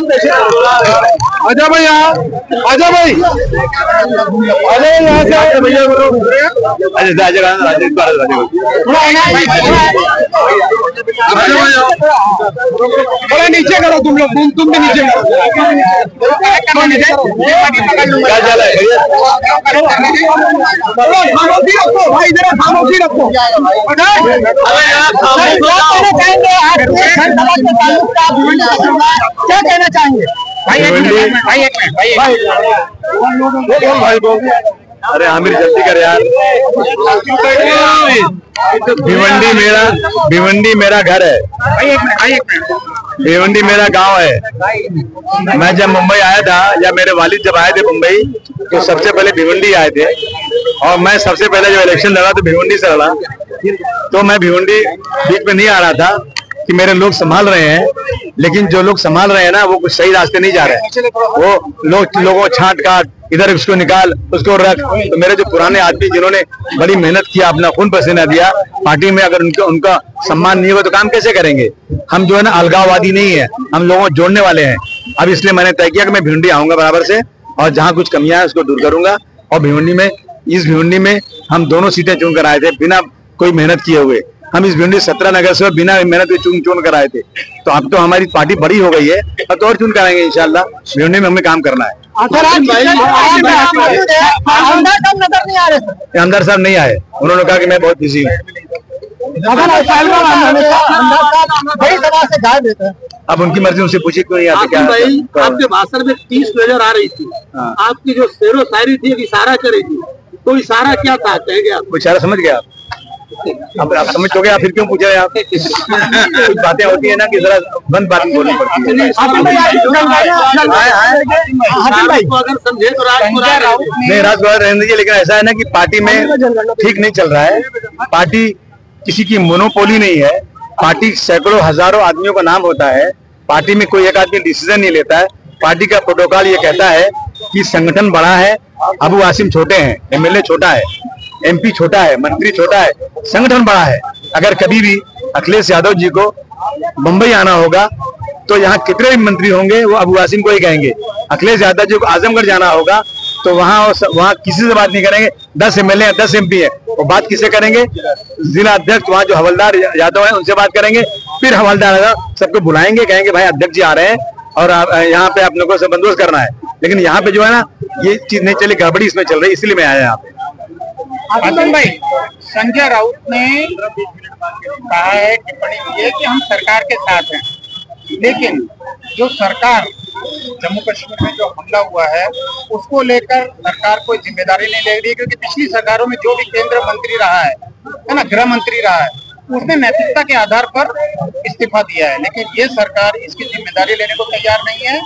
आजा भाई यहाँ, आजा भाई, आजा यहाँ से भैया बोलो। थोड़ा नीचे करो तुम लोग, तुम भी नीचे करो। क्या चल है खामोशी रखो भाई, जरा खामोशी रखो। क्या कहना चाहेंगे भाई? एक मिनट भाई बोल। अरे आमिर जल्दी कर यार। भिवंडी मेरा घर है, भिवंडी मेरा गांव है। मैं जब मुंबई आया था, या मेरे वालिद जब आए थे मुंबई, तो सबसे पहले भिवंडी आए थे। और मैं सबसे पहले जब इलेक्शन लड़ा तो भिवंडी से लड़ा। तो मैं भिवंडी बीच में नहीं आ रहा था कि मेरे लोग संभाल रहे हैं, लेकिन जो लोग संभाल रहे हैं ना, वो कुछ सही रास्ते नहीं जा रहे हैं। वो लोगों छांट काट, इधर उसको निकाल, उसको रख। तो मेरे जो पुराने आदमी जिन्होंने बड़ी मेहनत किया, अपना खून पसीना दिया पार्टी में, अगर उनका सम्मान नहीं होगा तो काम कैसे करेंगे? हम जो है ना अलगाववादी नहीं है, हम लोगों को जोड़ने वाले हैं। अब इसलिए मैंने तय किया कि मैं भिवंडी आऊंगा बराबर से, और जहाँ कुछ कमियां है उसको दूर करूंगा। और इस भिवंडी में हम दोनों सीटें चुन कर आए थे बिना कोई मेहनत किए हुए। हम इस भिवंडी 17 नगर से बिना मेहनत के चुन कर आए थे। तो अब तो हमारी पार्टी बड़ी हो गई है, अब तो और चुन कराएंगे इंशाल्लाह। भिवंडी में हमें काम करना है। आमदार साहब नहीं आए, उन्होंने कहा कि मैं बहुत बिजी हूँ। अब उनकी मर्जी, उनसे पूछिए क्यों नहीं आते। क्या भाई आपके भाषण में 30 नजर आ रही थी। आपकी जो शेरो शायरी थी, एक इशारा कर रही थी, तो इशारा क्या था कहेंगे आप? इशारा समझ गया आप? अब समझ चुके आप, फिर क्यों पूछ रहे हैं आप? कुछ बातें होती है ना कि जरा बंद बात बोलनी पड़ती है। अगर समझे तो नहीं, राजगुरा रहने दीजिए। लेकिन ऐसा है ना कि पार्टी में ठीक नहीं चल रहा है। पार्टी किसी की मोनोपोली नहीं है। पार्टी सैकड़ों हजारों आदमियों का नाम होता है। पार्टी में कोई एक आदमी डिसीजन नहीं लेता है। पार्टी का प्रोटोकॉल ये कहता है कि संगठन बड़ा है, अबू आसिम छोटे हैं, एमएलए छोटा है, एमपी छोटा है, मंत्री छोटा है, संगठन बड़ा है। अगर कभी भी अखिलेश यादव जी को मुंबई आना होगा तो यहाँ कितने भी मंत्री होंगे वो अबू आसिम को ही कहेंगे। अखिलेश यादव जी को आजमगढ़ जाना होगा तो वहाँ किसी से बात नहीं करेंगे। 10 एमएलए हैं, 10 एमपी है, वो बात किससे करेंगे? जिला अध्यक्ष वहाँ जो हवलदार यादव है उनसे बात करेंगे। फिर हवलदार सबको बुलाएंगे, कहेंगे भाई अध्यक्ष जी आ रहे हैं और यहाँ पे आप लोगों से बंदोबस्त करना है। लेकिन यहाँ पे जो है ना, ये चीज नहीं चली, गड़बड़ी इसमें चल रही, इसलिए मैं आया यहाँ पे। आसिम भाई, संजय राउत ने कहा है, टिप्पणी की है कि हम सरकार के साथ हैं, लेकिन जो सरकार जम्मू कश्मीर में जो हमला हुआ है उसको लेकर सरकार कोई जिम्मेदारी नहीं ले रही, क्योंकि पिछली सरकारों में जो भी केंद्र मंत्री रहा है ना, गृह मंत्री रहा है, उसने नैतिकता के आधार पर इस्तीफा दिया है। लेकिन ये सरकार इसकी जिम्मेदारी लेने को तैयार नहीं है।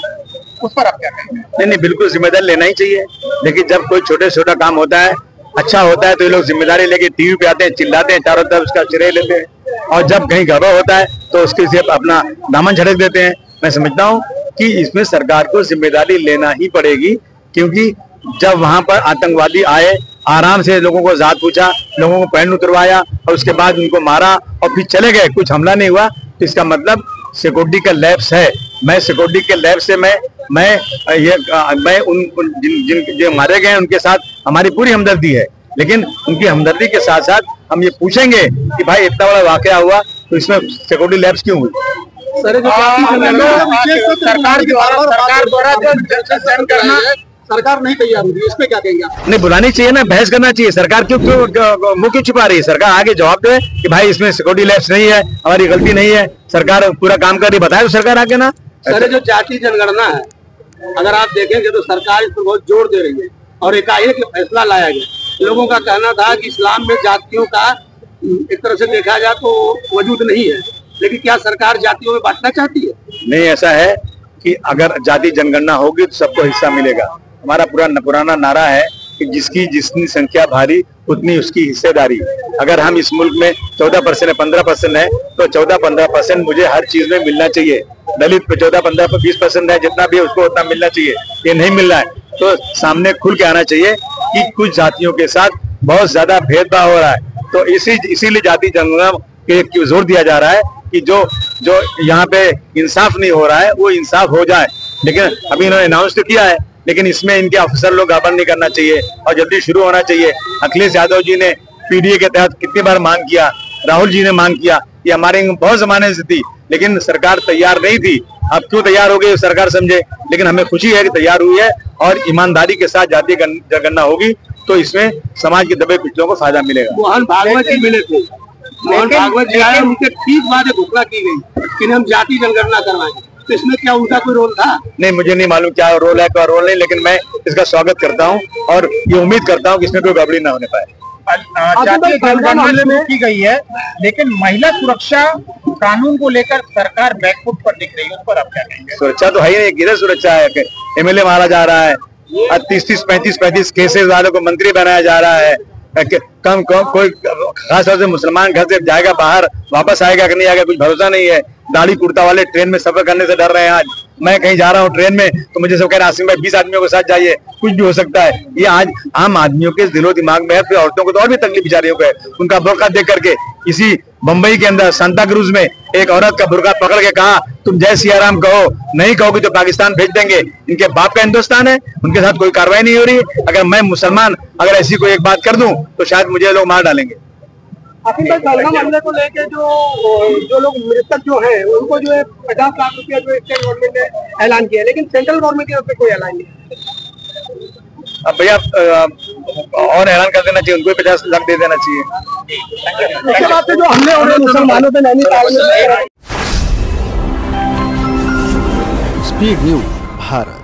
उस पर आप क्या कहेंगे? नहीं, बिल्कुल जिम्मेदारी लेना ही चाहिए। लेकिन जब कोई छोटा काम होता है, अच्छा होता है, तो ये लोग जिम्मेदारी लेके टीवी पे आते हैं, चिल्लाते हैं, चारों तरफ उसका श्रेय लेते हैं। और जब कहीं गड़बड़ होता है तो उसके से अपना दामन झटक देते हैं। मैं समझता हूँ कि इसमें सरकार को जिम्मेदारी लेना ही पड़ेगी, क्योंकि जब वहां पर आतंकवादी आए, आराम से लोगों को जात पूछा, लोगों को पैंट उतरवाया और उसके बाद उनको मारा और फिर चले गए, कुछ हमला नहीं हुआ, तो इसका मतलब सिक्योरिटी का लैप्स है। मैं सिक्योरिटी के लैप्स से मैं उन जो मारे गए उनके साथ हमारी पूरी हमदर्दी है। लेकिन उनकी हमदर्दी के साथ साथ हम ये पूछेंगे कि भाई इतना बड़ा वाकया हुआ तो इसमें सिक्योरिटी लैप्स क्यों हुई? सरकार नहीं तैयार होगी, इस पे क्या कहेंगे आप? नहीं, बुलानी चाहिए ना, बहस करना चाहिए। सरकार क्यों मुंह क्यों छुपा रही है? सरकार आगे जवाब दे कि भाई इसमें सिक्योरिटी लैप्स नहीं है, हमारी गलती नहीं है, सरकार पूरा काम कर रही, बताए तो सरकार आगे ना। सर, जो जाति जनगणना है, अगर आप देखेंगे तो सरकार इस पर बहुत जोर दे रही है और एकाएक फैसला लाया गया। लोगों का कहना था कि इस्लाम में जातियों का एक तरह से देखा जाए तो वजूद नहीं है, लेकिन क्या सरकार जातियों में बांटना चाहती है? नहीं, ऐसा है कि अगर जाति जनगणना होगी तो सबको हिस्सा मिलेगा। हमारा पुराना नारा है कि जितनी संख्या भारी उतनी उसकी हिस्सेदारी। अगर हम इस मुल्क में 14% है, 15% है, तो 14-15% मुझे हर चीज में मिलना चाहिए। दलित पे 14-15-20% है, जितना भी उसको उतना मिलना चाहिए। ये नहीं मिल रहा है तो सामने खुल के आना चाहिए कि कुछ जातियों के साथ बहुत ज्यादा भेदभाव हो रहा है। तो इसीलिए जाति जनगणना पे जोर दिया जा रहा है कि जो यहाँ पे इंसाफ नहीं हो रहा है वो इंसाफ हो जाए। लेकिन अभी इन्होंने अनाउंस तो किया है, लेकिन इसमें इनके अफसर लोग गड़बड़ नहीं करना चाहिए और जल्दी शुरू होना चाहिए। अखिलेश यादव जी ने पीडीए के तहत कितनी बार मांग किया, राहुल जी ने मांग किया, ये हमारे बहुत जमाने से थी, लेकिन सरकार तैयार नहीं थी। अब क्यों तैयार हो गई सरकार समझे, लेकिन हमें खुशी है कि तैयार हुई है और ईमानदारी के साथ जातीय जनगणना होगी तो इसमें समाज के दबे पिछड़ों को फायदा मिलेगा। मोहन भागवत जी मिले थे, मोहन भागवत जी आए, उनके ठीक बाद घोषणा की गई कि हम जातीय जनगणना करवाएंगे, तो इसमें क्या उनका कोई रोल था? नहीं, मुझे नहीं मालूम क्या रोल है क्या रोल नहीं, लेकिन मैं इसका स्वागत करता हूँ और ये उम्मीद करता हूँ कि इसमें कोई गड़बड़ी ना होने पाए। जातीय जनगणना शुरू की गई है, लेकिन महिला सुरक्षा कानून को लेकर सरकार बैकफुट पर दिख रही है, उस पर आप क्या कहेंगे? सुरक्षा तो है ही नहीं, किधर सुरक्षा है? एमएलए मारा जा रहा है, 30-30, 35-35 केसेस वालों को मंत्री बनाया जा रहा है। कम कोई खास तौर से मुसलमान घर से जाएगा बाहर, वापस आएगा कि नहीं आएगा कुछ भरोसा नहीं है। दाढ़ी कुर्ता वाले ट्रेन में सफर करने से डर रहे हैं। आज मैं कहीं जा रहा हूँ ट्रेन में तो मुझे सब कह रहे हैं आसिम भाई 20 आदमियों के साथ जाइए, कुछ भी हो सकता है। ये आज आम आदमियों के दिलो दिमाग में है, फिर औरतों को तो और भी तकलीफ बेचारियों को है। उनका बुर्का देख करके इसी बंबई के अंदर सांता क्रूज में एक औरत का बुर्का पकड़ के कहा तुम जय सिया राम कहो, नहीं कहोगे तो पाकिस्तान भेज देंगे। इनके बाप का हिंदुस्तान है, उनके साथ कोई कार्रवाई नहीं हो रही। अगर मैं मुसलमान अगर ऐसी कोई एक बात कर दूं तो शायद मुझे लोग मार डालेंगे। आखिर दंगा मामले को लेके जो लोग मृतक जो हैं उनको जो है 50 लाख रुपया जो स्टेट गवर्नमेंट ने ऐलान किया, लेकिन सेंट्रल गवर्नमेंट की तरफ से कोई ऐलान नहीं। अब भैया और ऐलान कर देना चाहिए, उनको 50 लाख दे देना चाहिए। उसके बाद से जो हमले हो रहे मुसलमानों पे नैनीताल में। Speed news Bharat.